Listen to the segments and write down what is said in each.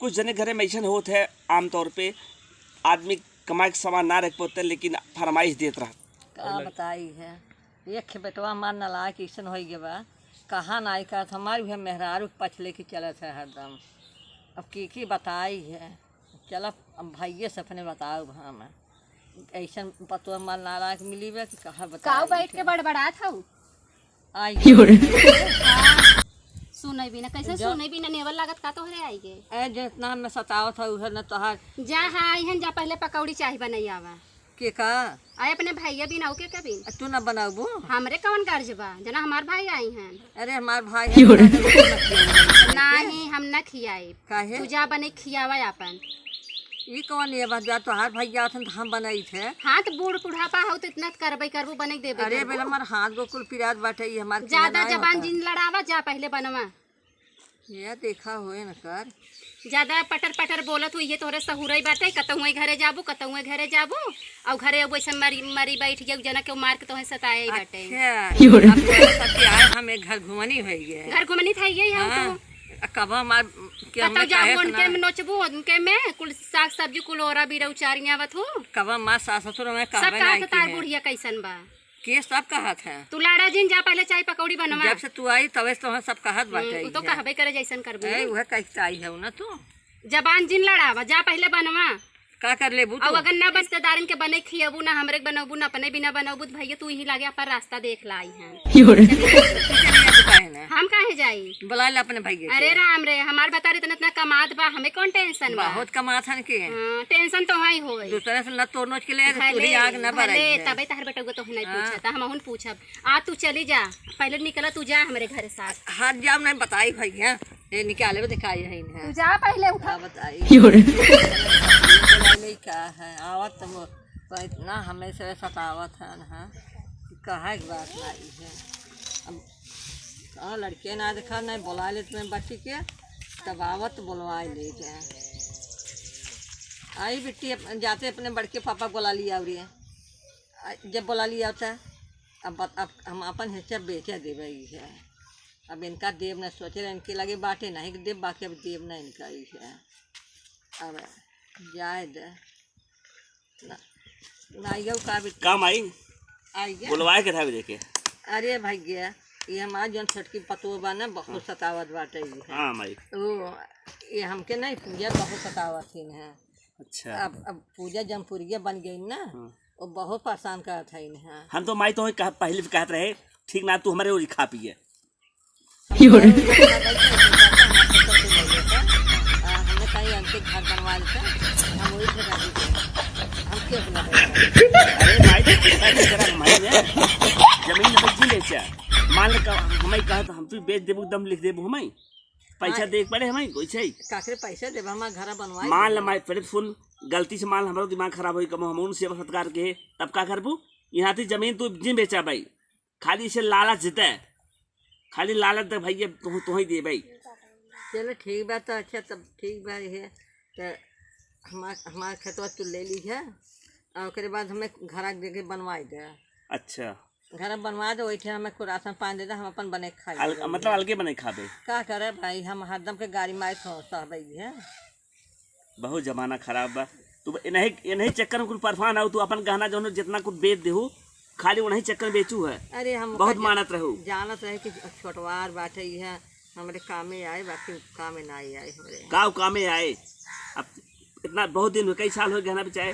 कुछ जने घरे में ऐसा होत है आमतौर पे आदमी कमाए के सामान ना रख पाते लेकिन फरमाइश देत रहा। का बताई है एक बेटवा मार नला के ऐसा हो गया बा कहाँ ना का हमारी भी मेहरारू पछले की चलत है हरदम। अब की बताई है चल अब भाइये से अपने बताओ हम ऐसा पतवा मार नाराज मिली बा कि कहाँ बताओ बैठ के बड़बड़ा था आई सुने भी ना कैसे सुने भी ना नेवल लागत का तोहरे आई गे ए जितना हमें सताव था उधर न तोहार जा हां हन जा पहले पकौड़ी चाही बनई आवा के का आए अपने भैया भी ना के कभी तू न बनाबू हमरे कौन कर्ज बा जना हमार भाई आई हैं। अरे हमार भाई नहीं हम न खियाई काहे तू जा बने खियावा अपन ये कौन ये बात जा तोहार भैया थे हम बनाई थे हाँ तो बूढ़ बुढ़ापा हो तो इतना करबे करबू बने देबे अरे बेला हमार हाथ गोकुल पिरात बाटे ये हमार ज्यादा जबान जिन लड़ावा जा पहले बनवा ये देखा होए न कर ज्यादा पटर पटर बोलत हुई ये तोहरे सहुरई बाटे कतहुए घरे जाबू कतहुए घरे जाबू और घरे वैसे मरी मरी बैठ गया जना के मार के तोहे सताए बाटे हम एक घर घुमनी हो गए घर घुमनी था ये हम कब हमार के हम जाबू उनके में नोचबू उनके में कुल साग सब्जी कुल ओरा बीरा उचारियां आवत हो कब मां सास ससुर में सब कहबे का तार बुढ़िया कैसन बा के सब कहत है तू लाड़ा जिन जा पहले चाय पकौड़ी बनवा जब से तू आई तबे तो सब कहत बाटे तो कहबे करे जैसन करबू वह कैसे आई है ना तू जबान जिन लड़ावा जा पहले बनवा का कर लेबू और अगर ना रिश्तेदारन के बने खियबू ना हमरे बनबू ना अपने बिना बनबू तो भैया तू ही लागे अपन रास्ता देख लाई है हम काहे जाई बुला ले अपने भैया अरे राम रे हमार बता रहे इतना कमात बा हमें कौन टेंशन बा बहुत कमात हन के टेंशन तो हाई होई दूसरे से न तोड़ नोच के ले तूरी आग न भराई तबे तहर बेटा तो नहीं पूछता हम हुन पूछब आ तू चली जा पहले निकला तू जा हमरे घर साथ हाथ जाम नहीं बताई भैया ये निकाले में दिखाई है तू जा पहले उठा बताई का है आवत तो इतना हमें से सतावत है ना कहा की बात नहीं है अब कहाँ लड़के ना देखा नहीं बुला ले तुम्हें बच्ची के तब आवत बुलवाई ले के आई बेटी जाते अपने बड़के पापा बुला लिया और जब बुला लिया होता है अब हम अपन हिस्सा बेचा दे रही है। अब इनका देव न सोचे रहे इनके लगे बाटे नहीं देव बाकी अब देव न इनका ही है। अब जाए दे ना का काम आई गया बुलवाए के था देखे। अरे भैया ये हमार जौन छोटकी पतोह बा ना बहुत सतावत बाटे हां माई वो ये हमके नहीं पूजा बहुत सतावत थी है। अच्छा अब पूजा जमपुरिया बन गई ना वो बहुत परेशान करत है इन्हें। हम तो माई तो पहले भी कहते रहे ठीक ना तू हमारे ओरी खा पिए हमने कहीं अंतिम घर बनवा लेते हम वही से हम क्यों अरे भाई जमीन बेची ले चा मान ले हमें कहा तो हम तो बेच देबू दम लिख देबू हमें पैसा देख पड़े हमें कोई छै काकरे पैसा देब हम घर बनवाए मान ले माई फिर फुल गलती से मान हमारा दिमाग खराब होई कम हम सेवा सत्कार के तब का करबू यहाँ थी जमीन तू जिन बेचा भाई खाली से लालच जीता खाली लालच दे भैया तू ही दे भाई। चलो ठीक बात तो अच्छा तब ठीक बात है तो हमारा खेतवा तू ले लीजिए और उसके बाद हमें घर देके बनवाई दे। अच्छा घर बनवा दे वही हमें को राशन पानी दे दे हम अपन बने खाए मतलब अलगे बने खाबे का करे भाई हम हरदम के गाड़ी मार सहबई है। बहुत जमाना खराब बा तू इन्हीं चक्कर में कुछ परेशान हो तू अपन गहना जो जितना कुछ बेच देहू खाली उन्हीं चक्कर बेचू है। अरे हम बहुत मानत रहू जानत रहे कि छोटवार बाटे है हमारे कामे आए बाकी कामे ना आए हमारे कामे आए। अब इतना बहुत दिन कई साल हो गहना बेचाए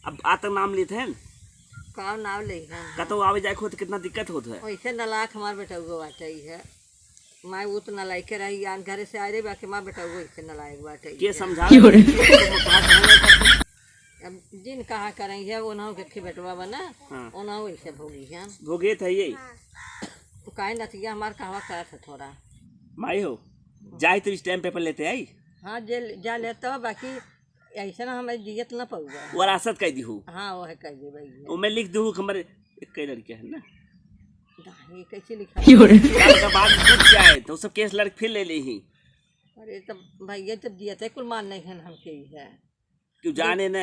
अब आज तक नाम लेते हैं काम नाम ले कतो आवे जाए को तो कितना दिक्कत होता है। वैसे नलायक हमारे बेटा वो बाटे है माँ वो तो नलायक के रही यान घर से आ रही बाकी माँ बेटा वो इससे नलायक बाटे के समझा अब जिन कहा करेंगे है वो ना के बेटवा बना वो ना वैसे भोगी है भोगे थे ये तो काहे नतिया हमार कहवा करत है थोड़ा माई हो जाए तो इस टाइम पेपर लेते आई हाँ जे जा लेता हो बाकी ऐसा ना हमें जियत ना पऊगा वरासत कह दी हूँ हाँ वो है कह दी भाई वो मैं लिख दूँ हमारे कई लड़के हैं ना ये कैसे लिखा बाद टूट जाए तो सब केस लड़के फिर ले ली ही। अरे तब भैया जब दिया था कुल मान नहीं है हमके ही है क्यों जाने न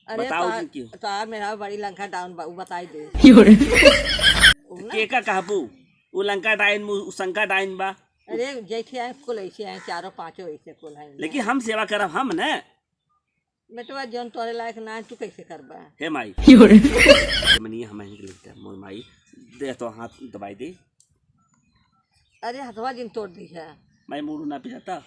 अरे बताओ क्यों तार मेरा बड़ी लंका डाउन बताई दे के का कहबू वो लंका डाइन वो शंका डाइन बा अरे जैसे आए कुल ऐसे आए, चारों पांचों ऐसे कुल हैं। लेकिन हम सेवा करब हम न। बेटवा जौन तोरे लायक ना है, तू कैसे करबा? हे माई मनी हम के लिखते मोर माई दे तो हाथ दबाई दे। अरे हथवा जिन तोड़ दी है। माई मुड़ू ना पिजाता।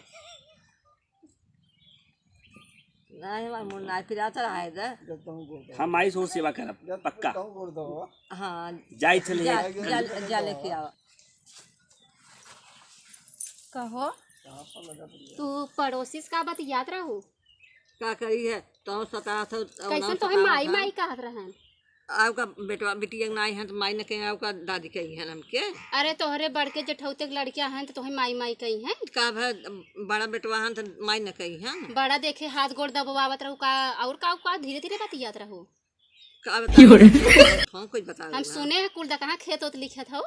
नहीं हमारा मुँह ना पिराता रहा है हम माई सो सेवा करब पक्का। हाँ जाई चले जा लेके आओ। कहो तू पड़ोसी का बात याद रहो। का करी है तो सता तो कैसे तो माई माई कहत रहन। आपका बेटवा बिटिया नहीं है तो माई ने कहीं आपका दादी कही है हमके। अरे तोहरे बड़के जेठौते के लड़कियां हैं तो तोहे माई माई कही हैं। का भाई बड़ा बेटवा है तो माई ने कही है। बड़ा देखे हाथ गोड़ दबावत रहू का और का धीरे धीरे बात याद रहो। का बताओ कुछ बता। हम सुने हैं कुल कहाँ खेत उत लिखत हो।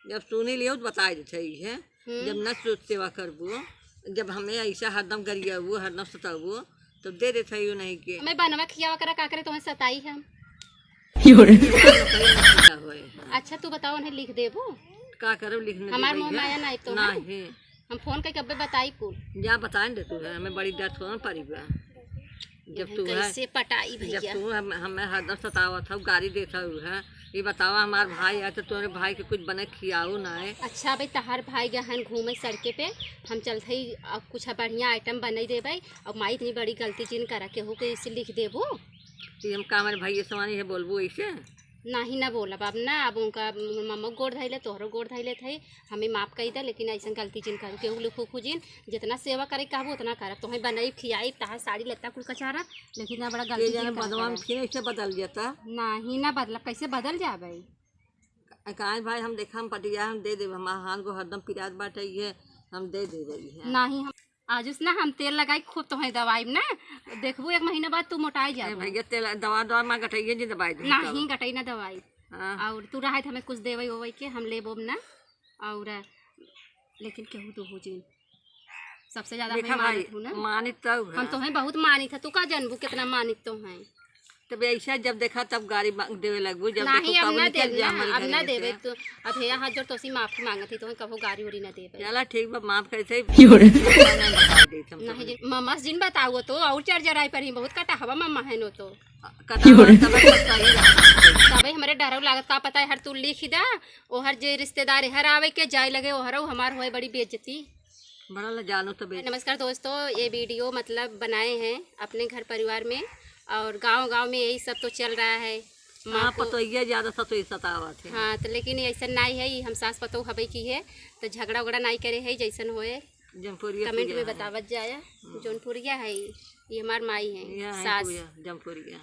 जब सुनी लियो तो बता देते है। जब न सेवा करबो, जब हमें ऐसा हरदम गरियाबो हरदम सताबो तो दे देते हो नहीं के। मैं बनवा खियावा करा का करे तुम्हें सताई हम। अच्छा तू बताओ उन्हें लिख देबो का करो लिखने हमार मुंह माया नहीं तो नहीं हम फोन करके अब्बे बताई कुल। जा बताएं दे तू है हमें बड़ी डर थोड़ा पड़ी बा। जब तू है कैसे पटाई जब भैया। तू हमें हरदम सतावा था गाड़ी देता है। ये बतावा हमार भाई आए तो तुम्हारे भाई के कुछ बने खियाओ ना है। अच्छा भाई तहार भाई गहन घूमे सड़के पे हम चलते ही कुछ बढ़िया आइटम बना देवे और माई इतनी बड़ी गलती जिन करा के हो के इसे लिख देबो। हम का हमारे भाई समानी है बोलबो ऐसे नहीं ना बोला बाब ना। अब उनका मम्मा गोड़ धैले तोहरो गोड़ धैले थे हमें माफ कही दे। लेकिन ऐसा गलती जिन करू केहू लिखू खुजिन जितना सेवा करे कहबो उतना करब। तुम्हें बनाई खियाई तहार साड़ी लेता कुल कचारा लेकिन ना बड़ा गलती जिन बदवा में फिर ऐसे बदल जाता। नहीं ना बदला कैसे बदल जाबे। कहा भाई हम देखा हम पटिया हम दे दे हमारे हाथ को हरदम पिरात बाटे है हम दे दे रही है। नहीं हम आज ना हम तेल लगाई खूब तुम्हें दवाई ना देखबो 1 महीना बाद तू मोटाई जा। भैया तेल दवा माँ गटाइए जी दवाई दे नहीं गटाई ना दवाई। और तू रहा हमें कुछ देवे ओवे के हम ले बोब ना। और लेकिन केहू तो हो जी सबसे ज्यादा हमें मानित हूँ ना। मानित तब हम तुम्हें बहुत मानित है। तू का जानबू कितना मानित तो है। तब ऐसा जब देखा तब गाड़ी देवे लगू जब नहीं अब ना देवे अब ना घर देवे तो अब भैया हाथ जोड़ तोसी माफी मांगती तो कहो गाड़ी उड़ी ना देवे। चला ठीक बा माफ कैसे नहीं मम्मा जिन बताओ तो और चढ़ पर ही बहुत कटा हवा मम्मा है नो तो तबे हमारे डर लागत का पता है हर तू लिख दा ओ हर जे रिश्तेदार हर आवे के जाए लगे ओहर हमार होए बड़ी बेइज्जती बड़ा जानो तो। नमस्कार दोस्तों ये वीडियो मतलब बनाए हैं अपने घर परिवार में और गांव में यही सब तो चल रहा है। माँ पतोइया ज्यादा सतोई सतावत है। हाँ तो लेकिन ऐसा नहीं है हम सास पतो हबे की है तो झगड़ा उगड़ा नहीं करे है जैसन होए कमेंट में बतावत जाए। जौनपुरिया है ये हमार माई है सास जमपुरिया।